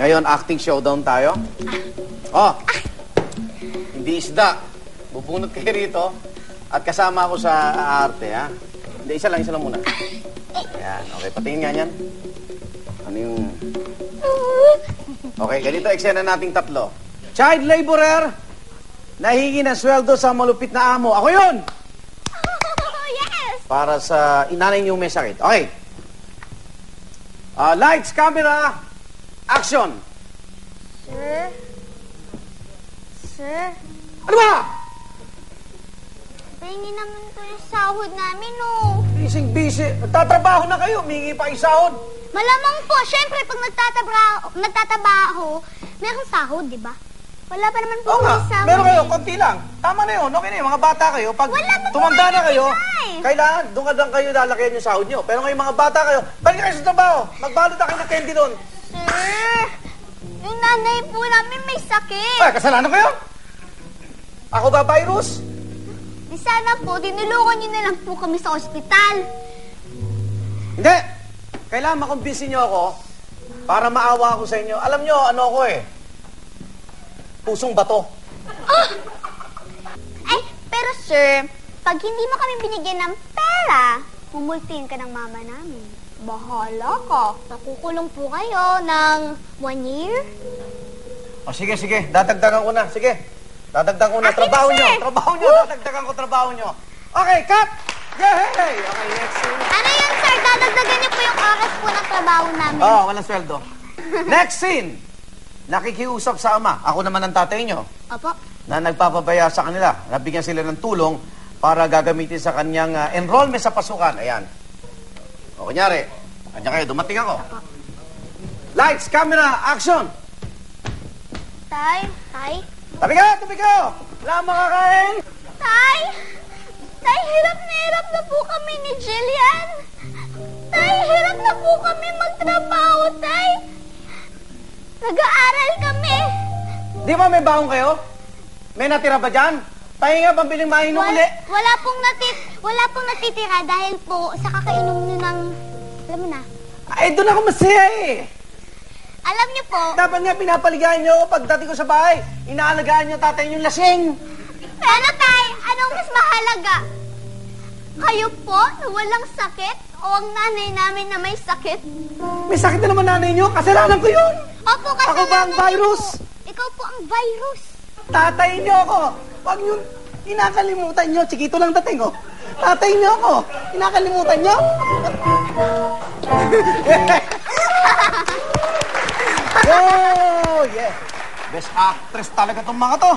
Ngayon, acting showdown tayo. Oh, hindi isda. Bubunot kayo rito. At kasama ako sa arte, ha? Hindi, isa lang muna. Ayan, okay. Patingin nga yan. Ano yung... Okay, ganito eksena nating tatlo. Child laborer, nahingi ng sweldo sa malupit na amo. Ako yun! Yes! Para sa inanay niyong may sakit. Okay. Lights, camera, action! Sir? Sir? Ano ba? Pahingi naman po yung sahod namin, oh. Busy. Nagtatrabaho na kayo. Mingi pa isahod. Malamang po, syempre, pag nagtatabaho, merong sahod, di ba? Wala pa naman po Oo nga. may sahod. Meron kayo. Konti lang. Tama na yun. Okay na yun. Mga bata kayo. Pag Wala pa po tumanda na kayo, binigay. kailangan, doon ka lang kayo lalakayan yung sahod nyo. Pero ngayon mga bata kayo, balik kayo sa trabaho. Magbalot na kayo ng candy doon. Sir, yung nanay po namin may sakit. Ay, kasalanan kayo? Ako ba, virus? Di sana po, dinulungan niyo na lang po kami sa ospital. Hindi. Kailangan makumbinsin nyo ako para maawa ako sa inyo. Alam nyo, ano ako eh? Pusong bato. Ay, pero sir, pag hindi mo kami binigyan ng pera, mumultiin ka ng mama namin. Bahala ka. Nakukulong po kayo ng 1 year. O sige. Dadagdagan ko na. Sige. Dadagdagan ko na. Akin Trabaho na, nyo. sir. Trabaho nyo. Dadagdagan ko trabaho nyo. Okay, cut! Yay! Okay, next scene. Ano yun, sir? Dadagdagan niyo po yung oras po ng trabaho namin. Oh, walang sweldo. Next scene. Nakikiusap sa ama. Ako naman ang tatay nyo. Opo. Na nagpapabaya sa kanila. Nabigyan sila ng tulong para gagamitin sa kanyang enrollment sa pasukan. Ayan. O, kunyari. Kanya kayo, dumating ako. Lights, camera, action! Tay? Tabi ka! Wala makakain! Tay, hirap na po kami ni Jillian. Tay, hirap na po kami magtrabaho, Tay. Nag-aaral kami. Di ba may baon kayo? May natira ba dyan? Pahinga, pambiling mainom uli. Wala pong natitira dahil po sa kakainom nyo ng... Alam mo na. Ay, doon ako masaya eh. Alam niyo po, Dapat nga pinapaligayan nyo ako pagdating ko sa bahay. Inaalagaan nyo tatay yung lasing. pero Tay, anong mas mahalaga? Kayo po na walang sakit o ang nanay namin na may sakit? May sakit na naman nanay nyo. Kasalanan ko yun. Opo, Ako ba ang virus? Ikaw po ang virus. Tatay nyo ako. Huwag nyo inakalimutan nyo. Chikito lang dating oh. Tatay nyo ako. Inakalimutan nyo. Oh, yeah. Best actress talaga tong mga to.